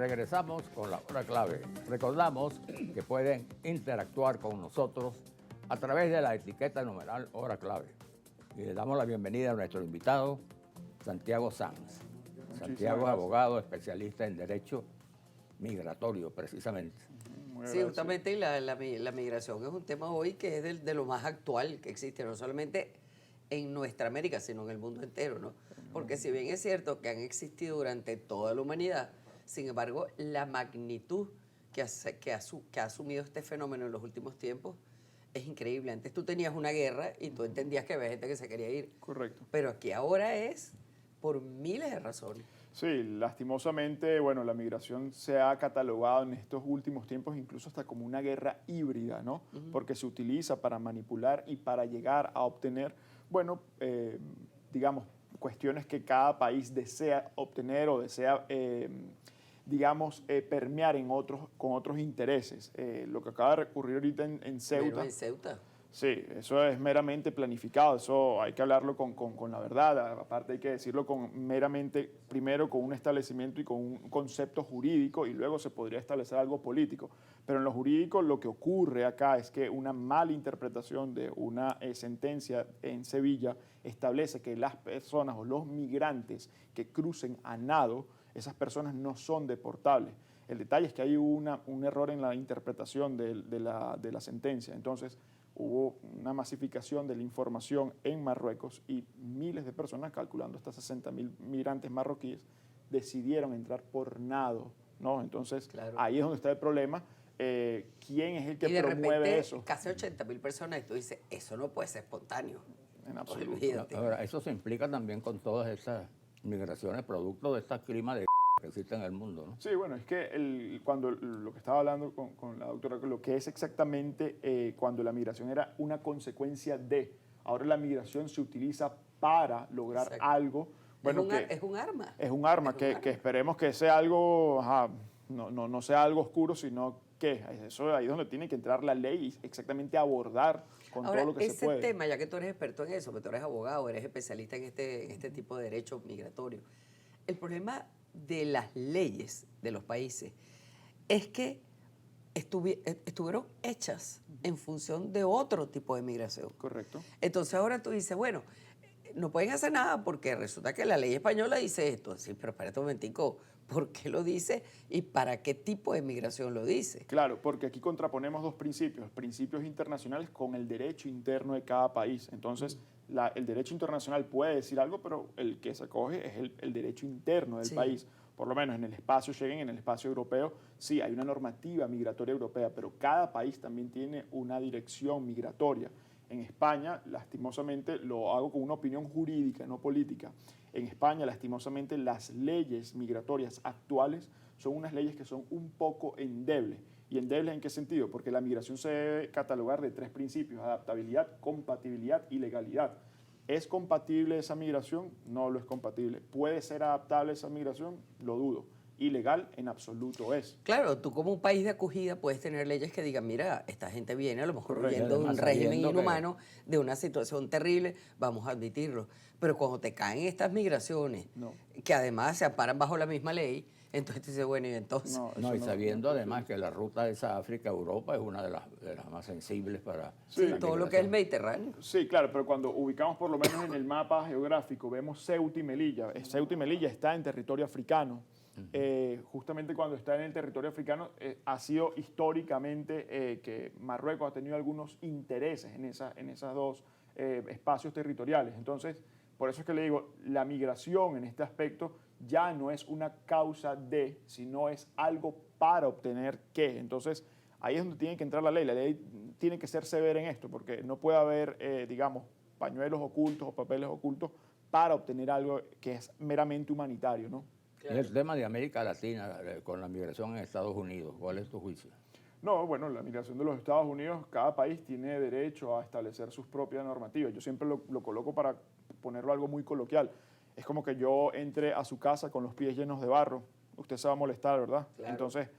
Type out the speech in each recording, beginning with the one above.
Regresamos con la hora clave. Recordamos que pueden interactuar con nosotros a través de la etiqueta numeral hora clave. Y le damos la bienvenida a nuestro invitado, Santiago Sanz. Santiago es abogado, especialista en derecho migratorio, precisamente. Sí, justamente la migración es un tema hoy que es de lo más actual que existe, no solamente en nuestra América, sino en el mundo entero, ¿no? Porque si bien es cierto que han existido durante toda la humanidad, sin embargo, la magnitud que ha asumido este fenómeno en los últimos tiempos es increíble. Antes tú tenías una guerra y tú entendías que había gente que se quería ir. Correcto. Pero aquí ahora es por miles de razones. Sí, lastimosamente, bueno, la migración se ha catalogado en estos últimos tiempos incluso hasta como una guerra híbrida, ¿no? Porque se utiliza para manipular y para llegar a obtener, bueno, digamos, cuestiones que cada país desea obtener o desea, digamos, permear con otros intereses. Lo que acaba de ocurrir ahorita en Ceuta. Bueno, en Ceuta. Sí, eso es meramente planificado, eso hay que hablarlo con la verdad, aparte hay que decirlo primero con un establecimiento y con un concepto jurídico y luego se podría establecer algo político. Pero en lo jurídico lo que ocurre acá es que una mala interpretación de una sentencia en Sevilla establece que las personas o los migrantes que crucen a nado, esas personas no son deportables. El detalle es que hay un error en la interpretación de la sentencia, entonces hubo una masificación de la información en Marruecos y miles de personas, calculando hasta 60.000 migrantes marroquíes, decidieron entrar por nado, ¿no? Entonces, claro, ahí es donde está el problema. ¿Quién es el que promueve eso? Casi 80.000 personas y tú dices, eso no puede ser espontáneo. En absoluto. Olvídate. Ahora, eso se implica también con todas esas migraciones, producto de esta clima de que existe en el mundo, ¿no? Sí, bueno, es que cuando lo que estaba hablando con la doctora, lo que es exactamente cuando la migración era una consecuencia de, ahora la migración se utiliza para lograr algo. Bueno, es un arma. Es un arma que esperemos que sea algo, no sea algo oscuro, sino que eso ahí es donde tiene que entrar la ley y exactamente abordar con ahora, todo lo que se puede. Ese tema, ya que tú eres experto en eso, porque tú eres abogado, eres especialista en este tipo de derecho migratorio, el problema de las leyes de los países es que estuvieron hechas en función de otro tipo de migración. Correcto. Entonces ahora tú dices, bueno, no pueden hacer nada porque resulta que la ley española dice esto. Sí, pero espérate un momentico, ¿por qué lo dice y para qué tipo de migración lo dice? Claro, porque aquí contraponemos dos principios, principios internacionales con el derecho interno de cada país. Entonces, el derecho internacional puede decir algo, pero el que se acoge es el derecho interno del país. Por lo menos en el espacio Schengen, en el espacio europeo, sí, hay una normativa migratoria europea, pero cada país también tiene una dirección migratoria. En España, lastimosamente, lo hago con una opinión jurídica, no política. En España, lastimosamente, las leyes migratorias actuales son unas leyes que son un poco endebles. ¿Y endebles en qué sentido? Porque la migración se debe catalogar de tres principios: adaptabilidad, compatibilidad y legalidad. ¿Es compatible esa migración? No lo es compatible. ¿Puede ser adaptable esa migración? Lo dudo. Ilegal en absoluto es. Claro, tú como un país de acogida puedes tener leyes que digan, mira, esta gente viene a lo mejor Correcto. huyendo de un régimen inhumano, de una situación terrible, vamos a admitirlo. Pero cuando te caen estas migraciones, que además se amparan bajo la misma ley, entonces tú dices, bueno, y entonces... Y sabiendo además que la ruta de esa África-Europa es una de las más sensibles para... Sí, todo lo que es el Mediterráneo. Sí, claro, pero cuando ubicamos por lo menos en el mapa geográfico, vemos Ceuta y Melilla. Ceuta y Melilla está en territorio africano. Justamente cuando está en el territorio africano, ha sido históricamente que Marruecos ha tenido algunos intereses en esos dos espacios territoriales. Entonces, por eso es que le digo, la migración en este aspecto ya no es una causa de, sino es algo para obtener qué. Entonces, ahí es donde tiene que entrar la ley. La ley tiene que ser severa en esto, porque no puede haber, digamos, pañuelos ocultos o papeles ocultos para obtener algo que es meramente humanitario, ¿no? Claro. El tema de América Latina con la migración en Estados Unidos, ¿cuál es tu juicio? No, bueno, la migración de los Estados Unidos, cada país tiene derecho a establecer sus propias normativas. Yo siempre lo coloco para ponerlo algo muy coloquial. Es como que yo entre a su casa con los pies llenos de barro. Usted se va a molestar, ¿verdad? Claro. Entonces,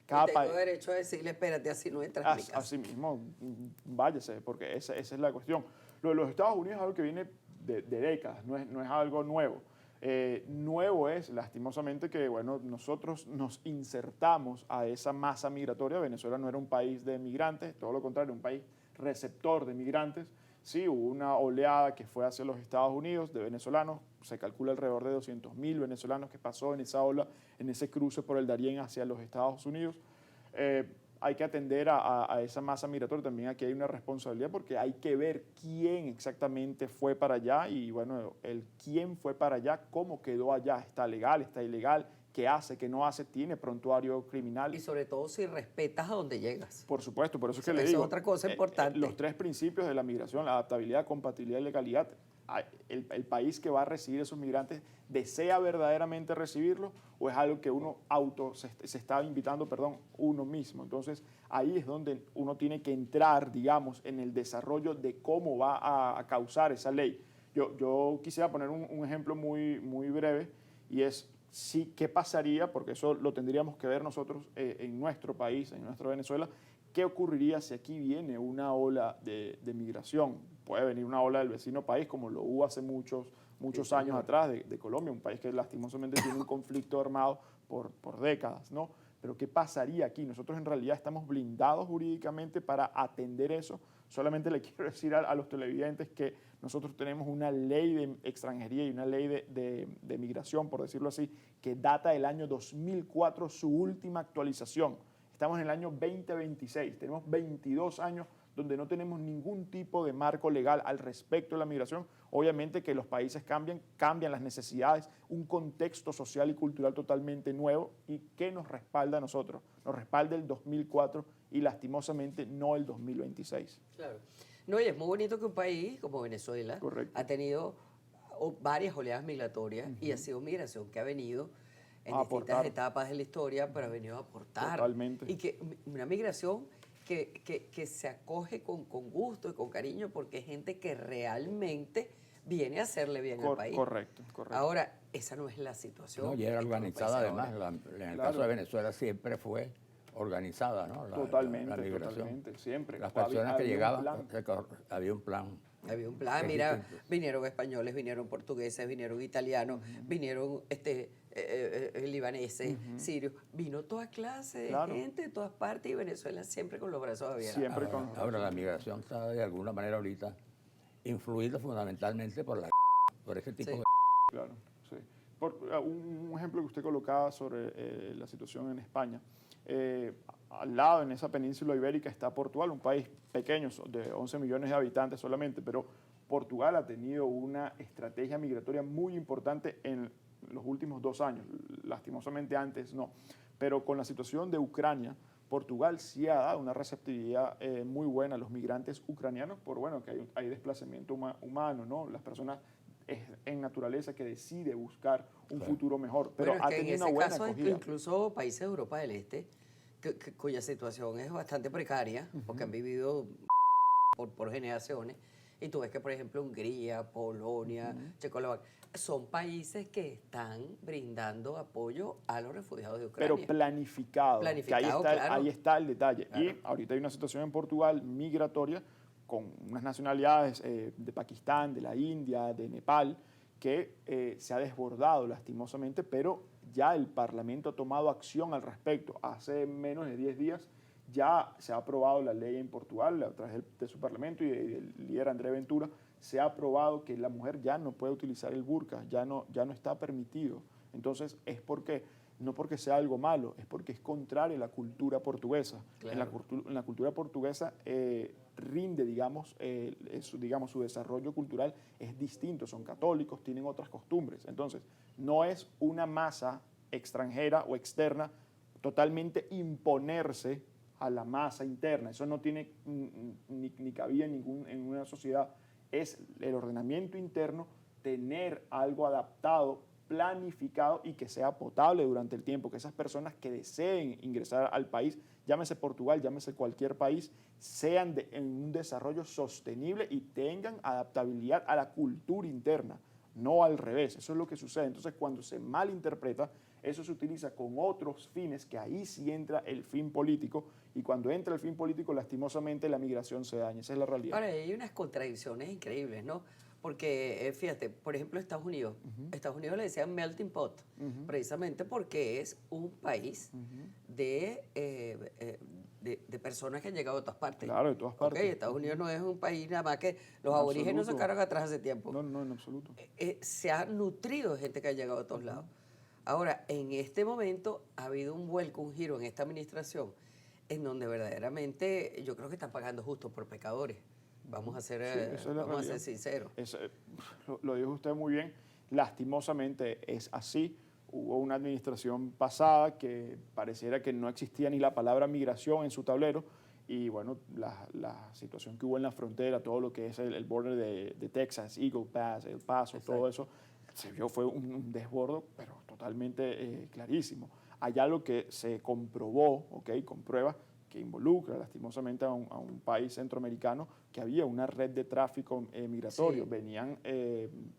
cada país... Tengo derecho a decirle, espérate, así no entras a mi casa. Así mismo, váyase, porque esa es la cuestión. Lo de los Estados Unidos es algo que viene de décadas, no es algo nuevo. Nuevo es, lastimosamente, que bueno, nosotros nos insertamos a esa masa migratoria. Venezuela no era un país de migrantes, todo lo contrario, un país receptor de migrantes. Sí, hubo una oleada que fue hacia los Estados Unidos de venezolanos, se calcula alrededor de 200.000 venezolanos que pasó en esa ola, en ese cruce por el Darién hacia los Estados Unidos. Hay que atender a esa masa migratoria, también aquí hay una responsabilidad porque hay que ver quién exactamente fue para allá y bueno, el quién fue para allá, cómo quedó allá, está legal, está ilegal, qué hace, qué no hace, tiene prontuario criminal. Y sobre todo si respetas a donde llegas. Por supuesto, por eso es que le Eso digo. es otra cosa importante. Los tres principios de la migración, la adaptabilidad, compatibilidad y legalidad. El país que va a recibir esos migrantes desea verdaderamente recibirlos o es algo que uno se está invitando, perdón, uno mismo. Entonces ahí es donde uno tiene que entrar, digamos, en el desarrollo de cómo va a causar esa ley. Yo quisiera poner un ejemplo muy, muy breve y es sí, qué pasaría, porque eso lo tendríamos que ver nosotros en nuestro país, en nuestra Venezuela, qué ocurriría si aquí viene una ola de migración. Puede venir una ola del vecino país, como lo hubo hace muchos Sí, años atrás de Colombia, un país que lastimosamente tiene un conflicto armado por décadas, ¿no? Pero ¿qué pasaría aquí? Nosotros en realidad estamos blindados jurídicamente para atender eso. Solamente le quiero decir a los televidentes que nosotros tenemos una ley de extranjería y una ley de migración, por decirlo así, que data del año 2004, su última actualización. Estamos en el año 2026, tenemos 22 años donde no tenemos ningún tipo de marco legal al respecto de la migración. Obviamente que los países cambian las necesidades, un contexto social y cultural totalmente nuevo y que nos respalda a nosotros. Nos respalda el 2004 y lastimosamente no el 2026. Claro. No, y es muy bonito que un país como Venezuela ha tenido varias oleadas migratorias y ha sido migración que ha venido en distintas etapas de la historia, pero ha venido a aportar. Totalmente. Y que una migración que se acoge con gusto y con cariño porque es gente que realmente viene a hacerle bien al país. Correcto. Ahora, esa no es la situación. No, y era organizada además. En el caso de Venezuela siempre fue organizada, ¿no? Totalmente, migración. siempre. Las personas que llegaban, había un plan. Había un plan, mira, vinieron españoles, vinieron portugueses, vinieron italianos, vinieron libaneses, sirios, vino toda clase de gente de todas partes y Venezuela siempre con los brazos abiertos. Ahora la migración está de alguna manera ahorita influida fundamentalmente por ese tipo de... Claro, sí. Un ejemplo que usted colocaba sobre la situación en España. Al lado, en esa península ibérica, está Portugal, un país pequeño, de 11 millones de habitantes solamente, pero Portugal ha tenido una estrategia migratoria muy importante en los últimos 2 años, lastimosamente antes no. Pero con la situación de Ucrania, Portugal sí ha dado una receptividad muy buena a los migrantes ucranianos, por bueno, que hay desplazamiento humano, ¿no? Las personas en naturaleza que decide buscar un futuro mejor, pero bueno, ha tenido una buena acogida. Incluso países de Europa del Este, cuya situación es bastante precaria, porque han vivido por generaciones, y tú ves que, por ejemplo, Hungría, Polonia, Checoslovaquia, son países que están brindando apoyo a los refugiados de Ucrania. Pero planificado, que ahí está el detalle. Claro. Y ahorita hay una situación en Portugal migratoria con unas nacionalidades de Pakistán, de la India, de Nepal, que se ha desbordado lastimosamente, pero ya el Parlamento ha tomado acción al respecto. Hace menos de 10 días ya se ha aprobado la ley en Portugal a través de su Parlamento y del líder André Ventura. Se ha aprobado que la mujer ya no puede utilizar el burka, ya no está permitido. Entonces no porque sea algo malo, es porque es contrario a la cultura portuguesa. Claro. En la cultura portuguesa rinde, digamos, su desarrollo cultural es distinto, son católicos, tienen otras costumbres. Entonces, no es una masa extranjera o externa totalmente imponerse a la masa interna. Eso no tiene ni cabida en una sociedad. Es el ordenamiento interno, tener algo adaptado, planificado y que sea potable durante el tiempo, que esas personas que deseen ingresar al país, llámese Portugal, llámese cualquier país, sean en un desarrollo sostenible y tengan adaptabilidad a la cultura interna, no al revés. Eso es lo que sucede. Entonces, cuando se malinterpreta, eso se utiliza con otros fines, que ahí sí entra el fin político, y cuando entra el fin político, lastimosamente la migración se daña. Esa es la realidad. Ahora, hay unas contradicciones increíbles, ¿no? porque fíjate, por ejemplo, Estados Unidos. Estados Unidos le decían melting pot, precisamente porque es un país de personas que han llegado de todas partes. Claro, de todas partes. Ok, Estados Unidos no es un país nada más que los aborígenes nos sacaron atrás hace tiempo. No, no, en absoluto. Se ha nutrido de gente que ha llegado de todos lados. Ahora, en este momento ha habido un vuelco, un giro en esta administración, en donde verdaderamente yo creo que están pagando justo por pecadores. Vamos a ser, vamos a ser sinceros. Lo dijo usted muy bien. Lastimosamente es así. Hubo una administración pasada que pareciera que no existía ni la palabra migración en su tablero. Y bueno, la situación que hubo en la frontera, todo lo que es el border de Texas, Eagle Pass, El Paso, todo eso, se vio, fue un desbordo, pero totalmente clarísimo. Allá lo que se comprobó, comprueba que involucra lastimosamente a un país centroamericano, que había una red de tráfico migratorio. Sí. Venían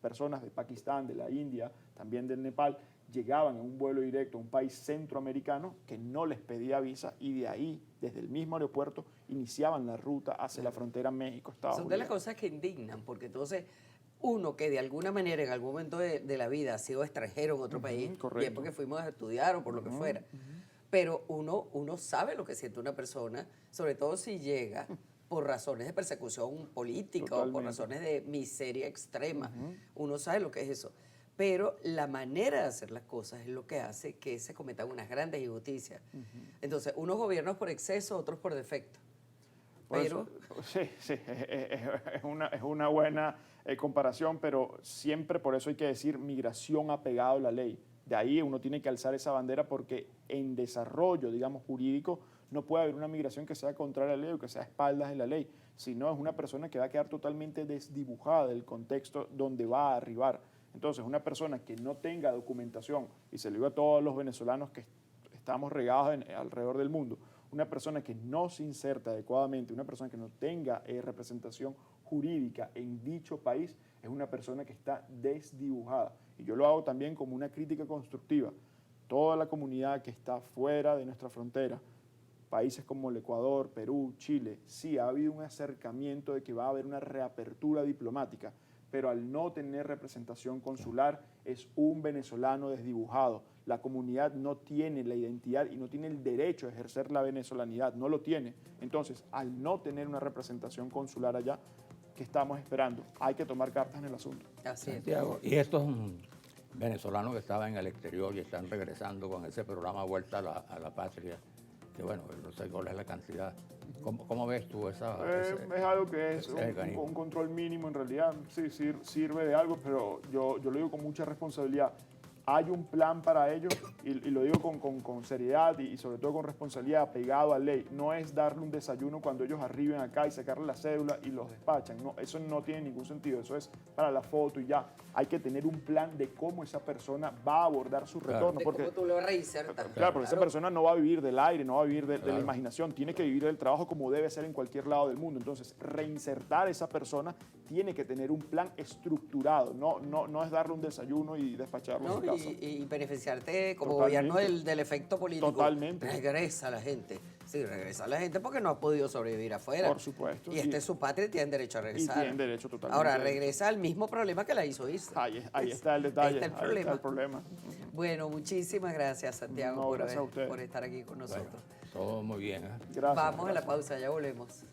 personas de Pakistán, de la India, también del Nepal, llegaban en un vuelo directo a un país centroamericano que no les pedía visa y de ahí, desde el mismo aeropuerto, iniciaban la ruta hacia la frontera México-Estados Unidos. Son de las cosas que indignan, porque entonces uno que de alguna manera en algún momento de la vida ha sido extranjero en otro país, bien porque fuimos a estudiar o por lo que fuera, pero uno sabe lo que siente una persona, sobre todo si llega por razones de persecución política o por razones de miseria extrema. Uno sabe lo que es eso. Pero la manera de hacer las cosas es lo que hace que se cometan unas injusticias. Entonces, unos gobiernos por exceso, otros por defecto. Pero sí, es una buena comparación, pero siempre por eso hay que decir migración apegado a la ley. De ahí uno tiene que alzar esa bandera porque en desarrollo, digamos, jurídico, no puede haber una migración que sea contraria a la ley o que sea a espaldas de la ley, sino es una persona que va a quedar totalmente desdibujada del contexto donde va a arribar. Entonces, una persona que no tenga documentación, y se lo digo a todos los venezolanos que estamos regados alrededor del mundo, una persona que no se inserta adecuadamente, una persona que no tenga representación jurídica en dicho país, es una persona que está desdibujada. Y yo lo hago también como una crítica constructiva. Toda la comunidad que está fuera de nuestra frontera, países como el Ecuador, Perú, Chile, sí ha habido un acercamiento de que va a haber una reapertura diplomática, pero al no tener representación consular es un venezolano desdibujado. La comunidad no tiene la identidad y no tiene el derecho a ejercer la venezolanidad, no lo tiene. Entonces, al no tener una representación consular allá, ¿qué estamos esperando? Hay que tomar cartas en el asunto. Así es. Santiago, y estos venezolanos que estaban en el exterior y están regresando con ese programa Vuelta a la Patria, que bueno, no sé cuál es la cantidad. ¿Cómo ves tú esa? Es algo que es un control mínimo en realidad, sí, sirve de algo, pero yo lo digo con mucha responsabilidad. Hay un plan para ellos y lo digo con seriedad y sobre todo con responsabilidad, apegado a ley. No es darle un desayuno cuando ellos arriben acá y sacarle la cédula y los despachan. No, eso no tiene ningún sentido, eso es para la foto y ya. Hay que tener un plan de cómo esa persona va a abordar su retorno. De porque, cómo tú lo reinsertas. Claro, porque esa persona no va a vivir del aire, no va a vivir de la imaginación, tiene que vivir del trabajo como debe ser en cualquier lado del mundo. Entonces, reinsertar a esa persona tiene que tener un plan estructurado, no es darle un desayuno y despacharlo a su casa. Y beneficiarte como gobierno del efecto político. Totalmente. Regresa a la gente. Sí, regresa a la gente porque no ha podido sobrevivir afuera. Por supuesto. Y este es su patria y tienen derecho a regresar. Y tienen derecho totalmente. Ahora, regresa al mismo problema que la hizo Isla. Ahí está el detalle. Ahí está el problema. Uh-huh. Bueno, muchísimas gracias, Santiago, gracias a ustedes. por estar aquí con nosotros. Bueno, todo muy bien. Gracias. Vamos a la pausa, ya volvemos.